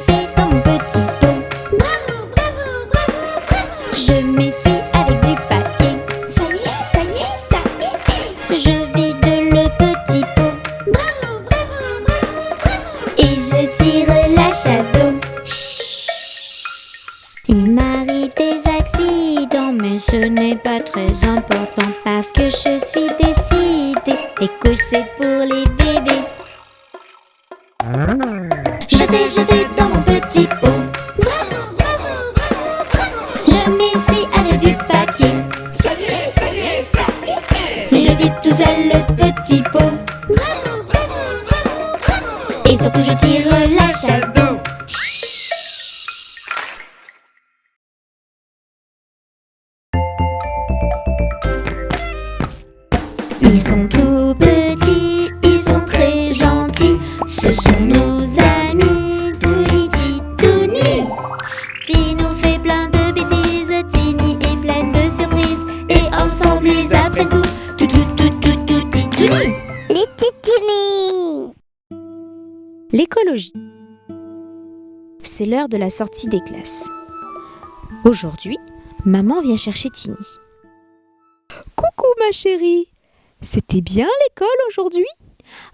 fais dans mon petit pot. Bravo, bravo, bravo, bravo. Je m'essuie avec du papier. Ça y est, ça y est, ça y est. Je vide le petit pot. Bravo, bravo, bravo, bravo. Et je tire la chasse d'eau. Il m'arrive des accidents, mais ce n'est pas très important parce que je suis décidée. Les couches c'est pour les bébés. Je vais dans mon petit pot. Bravo, bravo, bravo, bravo. Je m'essuie avec du papier. Ça y est, ça y est, ça y est. Je vide tout seul le petit pot. Bravo, bravo, bravo, bravo. Et surtout je tire la chasse d'eau. Ils sont tout petits, ils sont très gentils. Ce sont nos amis, Touni, Titouni. Tiny nous fait plein de bêtises, Tiny est pleine de surprises. Et ensemble ils apprennent tout, Titouni. Les Titouni. L'écologie. C'est c'est l'heure de la sortie des classes. Aujourd'hui, maman vient chercher Tini. Coucou ma chérie, c'était bien l'école aujourd'hui?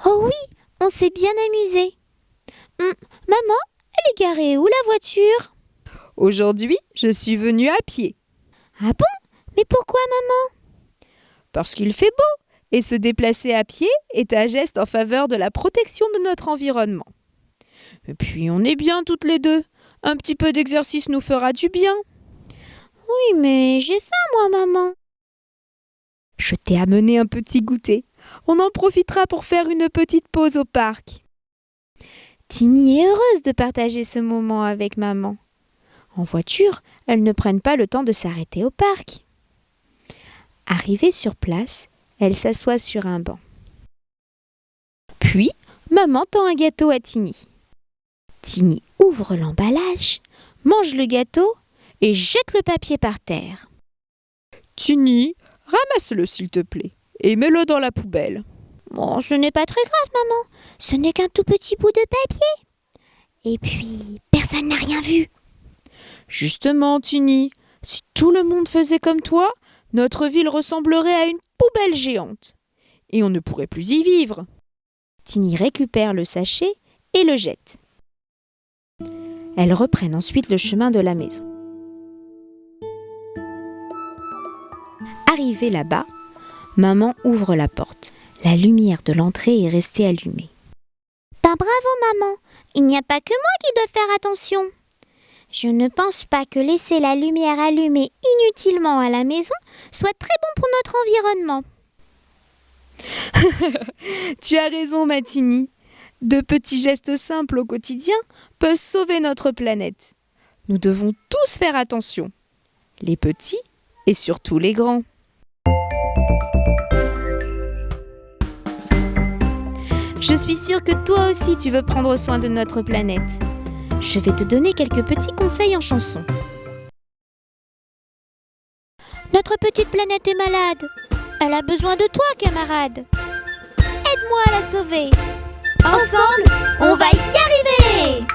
Oh oui, on s'est bien amusé. Maman, elle est garée où la voiture? Aujourd'hui, je suis venue à pied. Ah bon? Mais pourquoi maman? Parce qu'il fait beau et se déplacer à pied est un geste en faveur de la protection de notre environnement. Et puis on est bien toutes les deux. Un petit peu d'exercice nous fera du bien. Oui, mais j'ai faim moi maman. Je t'ai amené un petit goûter. On en profitera pour faire une petite pause au parc. Tini est heureuse de partager ce moment avec maman. En voiture, elles ne prennent pas le temps de s'arrêter au parc. Arrivée sur place, elle s'assoit sur un banc. Puis, maman tend un gâteau à Tini. Tini ouvre l'emballage, mange le gâteau et jette le papier par terre. Tini, ramasse-le s'il te plaît et mets-le dans la poubelle. Bon, ce n'est pas très grave maman, ce n'est qu'un tout petit bout de papier. Et puis, personne n'a rien vu. Justement, Tini, si tout le monde faisait comme toi, notre ville ressemblerait à une poubelle géante. Et on ne pourrait plus y vivre. Tini récupère le sachet et le jette. Elles reprennent ensuite le chemin de la maison. Arrivée là-bas, maman ouvre la porte. La lumière de l'entrée est restée allumée. Ben bravo maman, il n'y a pas que moi qui dois faire attention. Je ne pense pas que laisser la lumière allumée inutilement à la maison soit très bon pour notre environnement. Tu as raison, ma Tini. De petits gestes simples au quotidien peuvent sauver notre planète. Nous devons tous faire attention, les petits et surtout les grands. Je suis sûre que toi aussi tu veux prendre soin de notre planète. Je vais te donner quelques petits conseils en chanson. Notre petite planète est malade. Elle a besoin de toi, camarade. Aide-moi à la sauver. Ensemble, on va y arriver!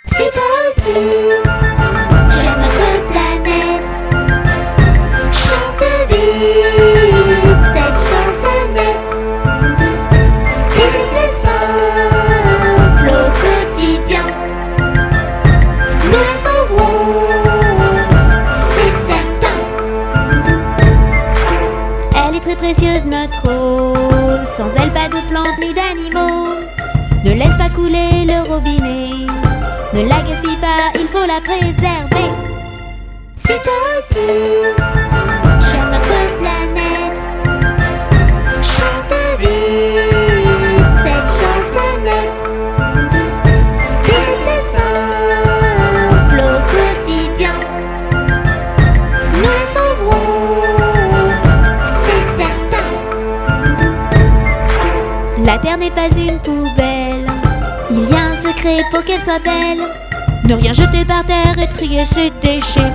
Si toi aussi, tu aimes notre planète, chante vite cette chansonnette. Les gestes simples au quotidien, nous la sauverons, c'est certain. Elle est très précieuse, notre eau. Sans elle, pas de plantes ni d'animaux. Ne laisse pas couler le robinet. Ne la gaspille pas, il faut la préserver. Si toi aussi, tu aimes notre planète, chante vite cette chansonnette. Les gestes simples au quotidien, nous la sauverons, c'est certain. La terre n'est pas une poubelle. Il y a un secret pour qu'elle soit belle. Ne rien jeter par terre et trier ses déchets.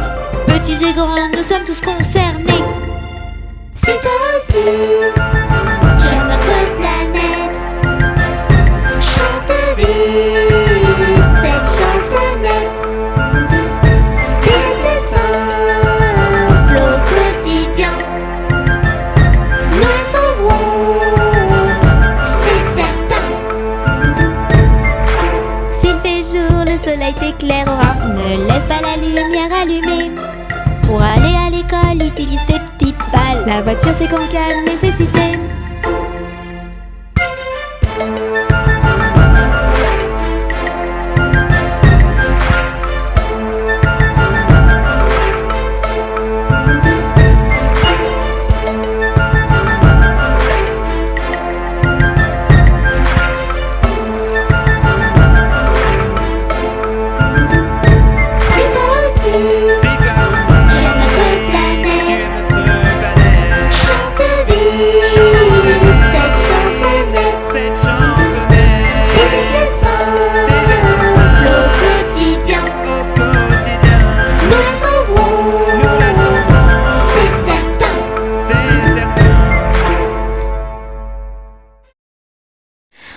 Petits et grands, nous sommes tous concernés. Si toi aussi, tu aimes notre planète, chante vite cette chansonnette. Les gestes simples au quotidien, nous la sauverons, c'est certain. S'il fait jour, le soleil t'éclairera. Ne laisse pas la lumière allumée. Pour aller à l'école, utilise tes petits pas. La voiture, c'est qu'en cas de nécessité. Tu aimes notre planète, chante vite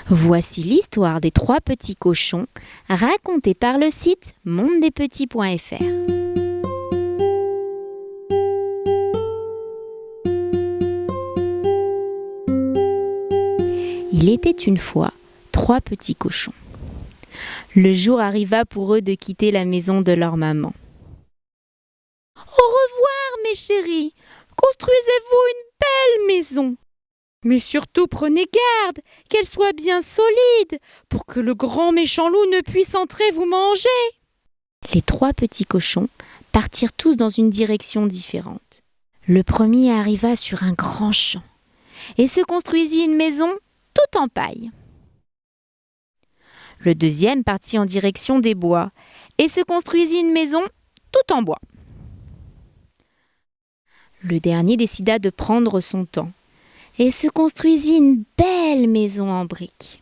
Voici l'histoire des 3 petits cochons, racontée par le site mondedespetits.fr. Il était une fois 3 petits cochons. Le jour arriva pour eux de quitter la maison de leur maman. Au revoir, mes chéris. Construisez-vous une belle maison. Mais surtout prenez garde qu'elle soit bien solide pour que le grand méchant loup ne puisse entrer vous manger. Les 3 petits cochons partirent tous dans une direction différente. Le premier arriva sur un grand champ et se construisit une maison toute en paille. Le deuxième partit en direction des bois et se construisit une maison toute en bois. Le dernier décida de prendre son temps et se construisit une belle maison en briques.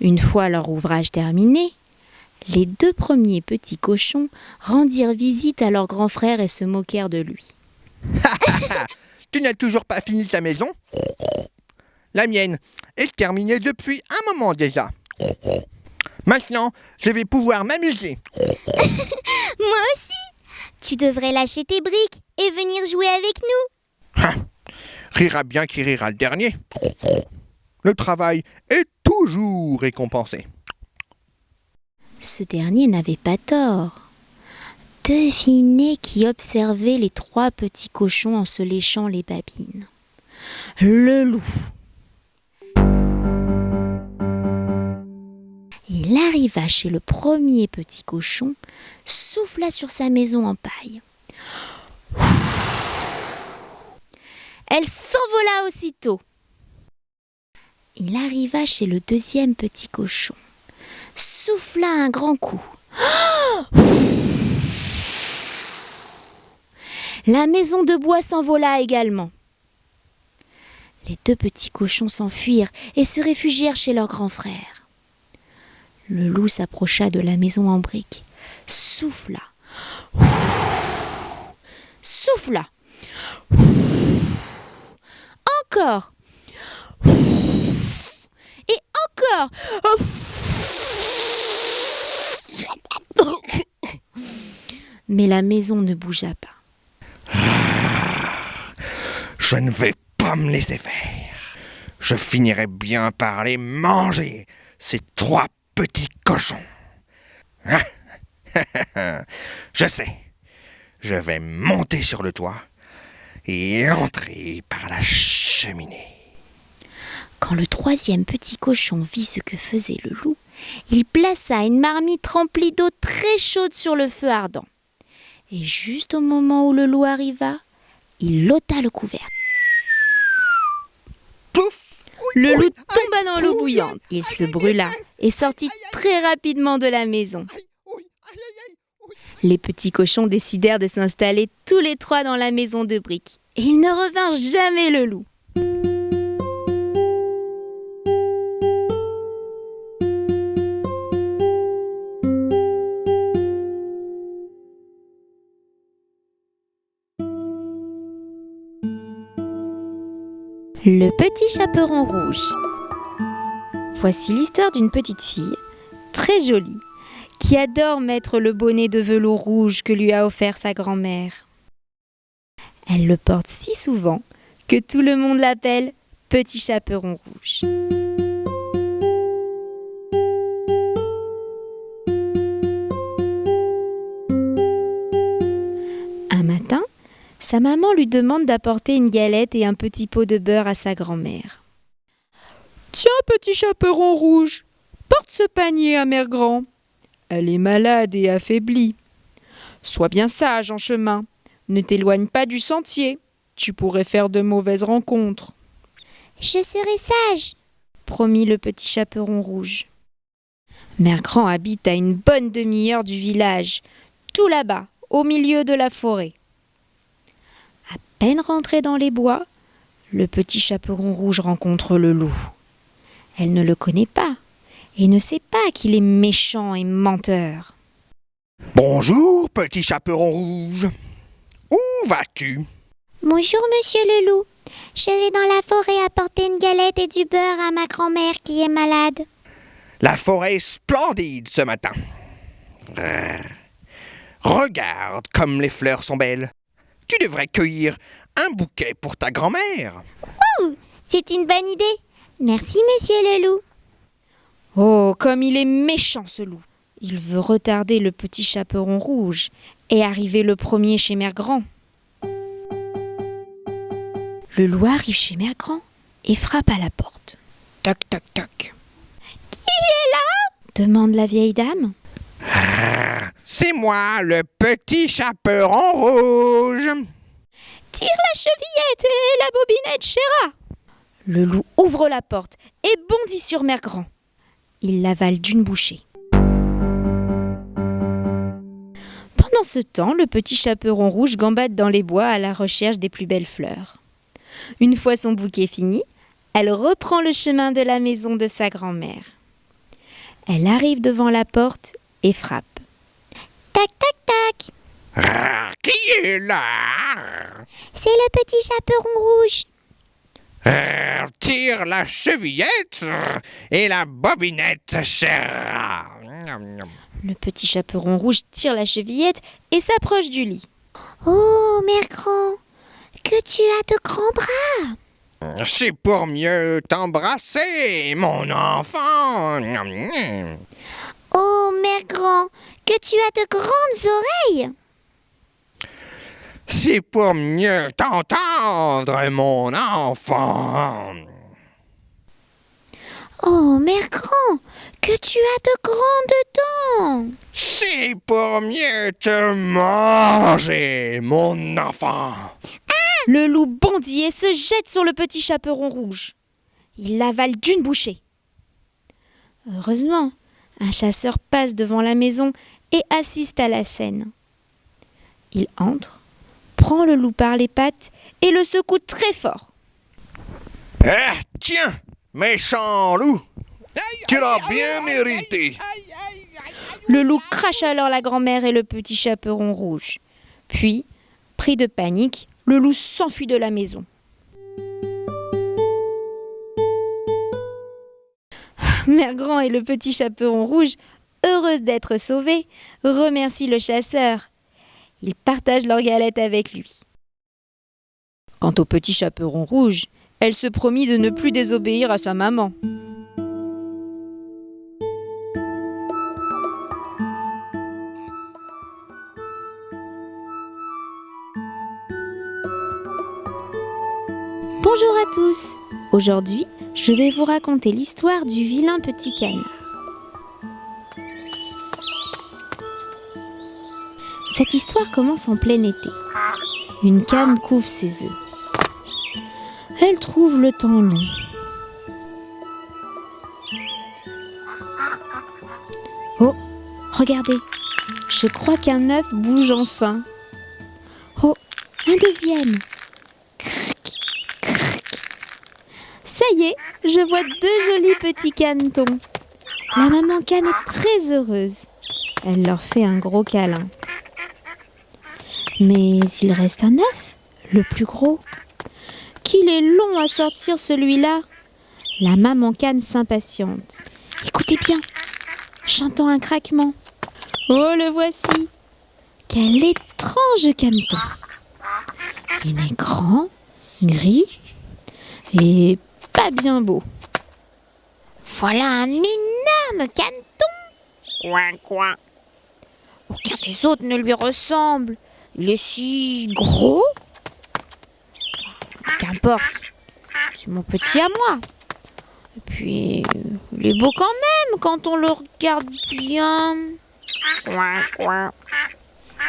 Une fois leur ouvrage terminé, les 2 premiers petits cochons rendirent visite à leur grand frère et se moquèrent de lui. Tu n'as toujours pas fini ta maison? La mienne est terminée depuis un moment déjà. Maintenant, je vais pouvoir m'amuser. Moi aussi. Tu devrais lâcher tes briques et venir jouer avec nous. Rira bien qui rira le dernier. Le travail est toujours récompensé. Ce dernier n'avait pas tort. Devinez qui observait les 3 petits cochons en se léchant les babines. Le loup. Il arriva chez le premier petit cochon, souffla sur sa maison en paille. Elle s'envola aussitôt. Il arriva chez le deuxième petit cochon, souffla un grand coup. La maison de bois s'envola également. Les 2 petits cochons s'enfuirent et se réfugièrent chez leur grand frère. Le loup s'approcha de la maison en briques, souffla, souffla, encore, et encore. Mais la maison ne bougea pas. Je ne vais pas me laisser faire. Je finirai bien par les manger, ces 3 petits cochons. Je sais. Je vais monter sur le toit et entrer par la cheminée. Quand le 3e petit cochon vit ce que faisait le loup, il plaça une marmite remplie d'eau très chaude sur le feu ardent. Et juste au moment où le loup arriva, il ôta le couvercle. Plouf! Le loup tomba dans l'eau bouillante. Il se brûla et sortit très rapidement de la maison. Les petits cochons décidèrent de s'installer tous les 3 dans la maison de briques. Et ils ne revinrent jamais le loup. Le petit chaperon rouge. Voici l'histoire d'une petite fille, très jolie, qui adore mettre le bonnet de velours rouge que lui a offert sa grand-mère. Elle le porte si souvent que tout le monde l'appelle Petit Chaperon Rouge. Un matin, sa maman lui demande d'apporter une galette et un petit pot de beurre à sa grand-mère. « Tiens, Petit Chaperon Rouge, porte ce panier à Mère Grand. Elle est malade et affaiblie. Sois bien sage en chemin. Ne t'éloigne pas du sentier. Tu pourrais faire de mauvaises rencontres. »« Je serai sage, » promit le Petit Chaperon Rouge. Mère Grand habite à une bonne demi-heure du village, tout là-bas, au milieu de la forêt. À peine rentré dans les bois, le Petit Chaperon Rouge rencontre le loup. Elle ne le connaît pas et ne sait pas qu'il est méchant et menteur. « Bonjour, Petit Chaperon Rouge. Où vas-tu? » Bonjour, monsieur le loup. Je vais dans la forêt apporter une galette et du beurre à ma grand-mère qui est malade. La forêt est splendide ce matin. Regarde comme les fleurs sont belles. Tu devrais cueillir un bouquet pour ta grand-mère. C'est une bonne idée. Merci, monsieur le loup. Oh, comme il est méchant ce loup. Il veut retarder le petit chaperon rouge et arriver le premier chez Mère Grand. Le loup arrive chez Mère Grand et frappe à la porte. Toc, toc, toc. Qui est là? Demande la vieille dame. C'est moi, le petit chaperon rouge. Tire la chevillette et la bobinette, chéra. Le loup ouvre la porte et bondit sur Mère Grand. Il l'avale d'une bouchée. Pendant ce temps, le petit chaperon rouge gambade dans les bois à la recherche des plus belles fleurs. Une fois son bouquet fini, elle reprend le chemin de la maison de sa grand-mère. Elle arrive devant la porte et frappe. Tac, tac, tac. Qui est là? C'est le petit chaperon rouge. Tire la chevillette et la bobinette, chère. Le petit chaperon rouge tire la chevillette et s'approche du lit. Oh, Mère Grand, que tu as de grands bras. C'est pour mieux t'embrasser, mon enfant. Oh, Mère Grand, que tu as de grandes oreilles. C'est pour mieux t'entendre, mon enfant. Oh, Mère Grand, que tu as de grandes dents. C'est pour mieux te manger, mon enfant. Le loup bondit et se jette sur le petit chaperon rouge. Il l'avale d'une bouchée. Heureusement, un chasseur passe devant la maison et assiste à la scène. Il entre, prend le loup par les pattes et le secoue très fort. Ah, tiens, méchant loup, tu l'as bien mérité. Le loup crache alors la grand-mère et le petit chaperon rouge. Puis, pris de panique, le loup s'enfuit de la maison. Mère Grand et le petit chaperon rouge, heureuses d'être sauvés, remercient le chasseur. Ils partagent leur galette avec lui. Quant au petit chaperon rouge, elle se promit de ne plus désobéir à sa maman. Bonjour à tous. Aujourd'hui, je vais vous raconter l'histoire du vilain petit canard. Cette histoire commence en plein été. Une cane couve ses œufs. Elle trouve le temps long. Oh, regardez, je crois qu'un œuf bouge enfin. Oh, un deuxième. Ça y est, je vois 2 jolis petits canetons. La maman cane est très heureuse. Elle leur fait un gros câlin. Mais il reste un œuf, le plus gros. Qu'il est long à sortir celui-là. La maman cane s'impatiente. Écoutez bien, j'entends un craquement. Oh, le voici. Quel étrange caneton. Il est grand, gris et pas bien beau. Voilà un énorme caneton. Coin, coin. Aucun des autres ne lui ressemble. Il est si gros. Qu'importe, c'est mon petit à moi. Et puis, il est beau quand même quand on le regarde bien. Coin, coin.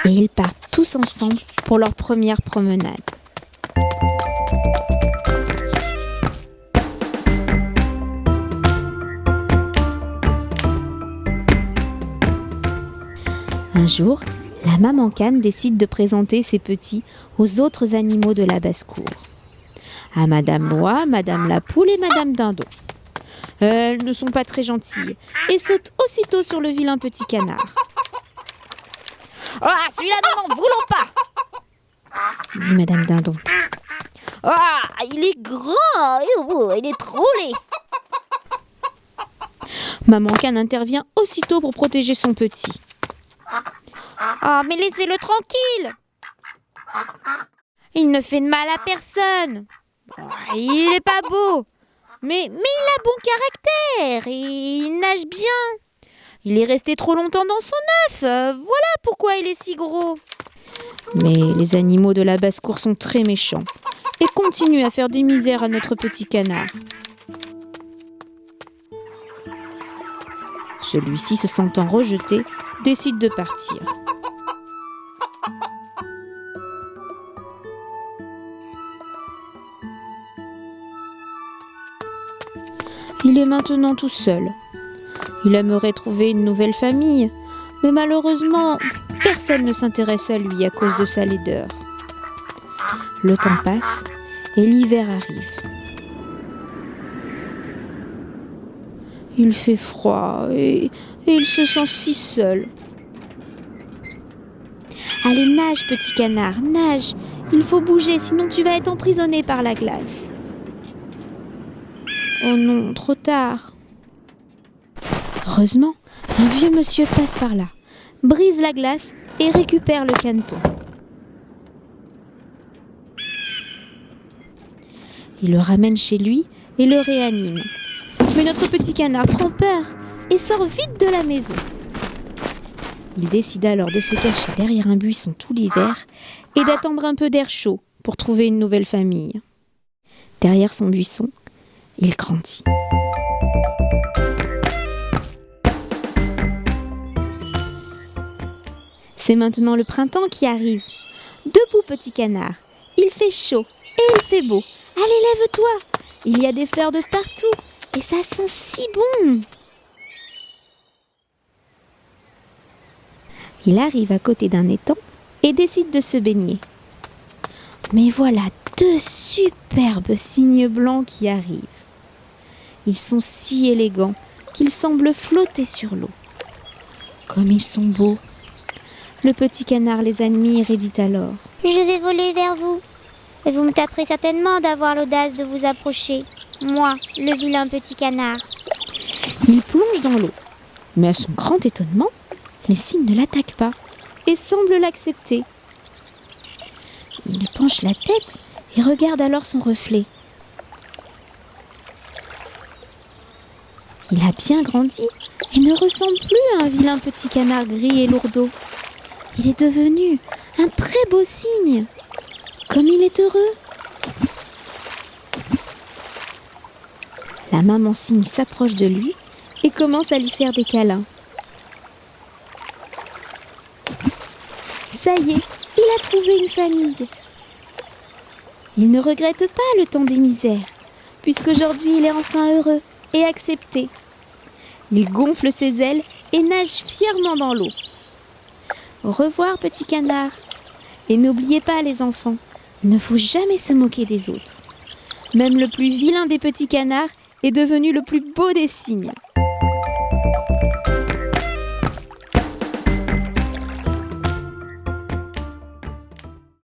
Et ils partent tous ensemble pour leur première promenade. Un jour, la maman cane décide de présenter ses petits aux autres animaux de la basse-cour. À Madame Noix, Madame la Poule et Madame Dindon. Elles ne sont pas très gentilles et sautent aussitôt sur le vilain petit canard. Ah, celui-là, nous n'en voulons pas. Dit Madame Dindon. Ah, il est grand, il est trop laid. Maman Cane intervient aussitôt pour protéger son petit. Ah, mais laissez-le tranquille. Il ne fait de mal à personne. Il n'est pas beau, mais il a bon caractère et il nage bien. Il est resté trop longtemps dans son œuf, voilà pourquoi il est si gros. Mais les animaux de la basse-cour sont très méchants et continuent à faire des misères à notre petit canard. Celui-ci, se sentant rejeté, décide de partir. Il est maintenant tout seul. Il aimerait trouver une nouvelle famille, mais malheureusement, personne ne s'intéresse à lui à cause de sa laideur. Le temps passe et l'hiver arrive. Il fait froid et il se sent si seul. Allez, nage, petit canard, nage. Il faut bouger, sinon tu vas être emprisonné par la glace. Oh non, trop tard. Heureusement, un vieux monsieur passe par là, brise la glace et récupère le caneton. Il le ramène chez lui et le réanime. Mais notre petit canard prend peur et sort vite de la maison. Il décide alors de se cacher derrière un buisson tout l'hiver et d'attendre un peu d'air chaud pour trouver une nouvelle famille. Derrière son buisson, il grandit. C'est maintenant le printemps qui arrive. Debout, petit canard. Il fait chaud et il fait beau. Allez, lève-toi. Il y a des fleurs de partout et ça sent si bon. Il arrive à côté d'un étang et décide de se baigner. Mais voilà 2 superbes cygnes blancs qui arrivent. Ils sont si élégants qu'ils semblent flotter sur l'eau. Comme ils sont beaux. Le petit canard les admire et dit alors: Je vais voler vers vous. Et vous me taperez certainement d'avoir l'audace de vous approcher. Moi, le vilain petit canard. Il plonge dans l'eau. Mais à son grand étonnement, les cygnes ne l'attaquent pas et semblent l'accepter. Il penche la tête et regarde alors son reflet. Il a bien grandi et ne ressemble plus à un vilain petit canard gris et lourdeau. Il est devenu un très beau cygne. Comme il est heureux. La maman cygne s'approche de lui et commence à lui faire des câlins. Ça y est, il a trouvé une famille. Il ne regrette pas le temps des misères, puisqu'aujourd'hui il est enfin heureux et accepté. Il gonfle ses ailes et nage fièrement dans l'eau. Au revoir, petit canard. Et n'oubliez pas, les enfants, il ne faut jamais se moquer des autres. Même le plus vilain des petits canards est devenu le plus beau des cygnes.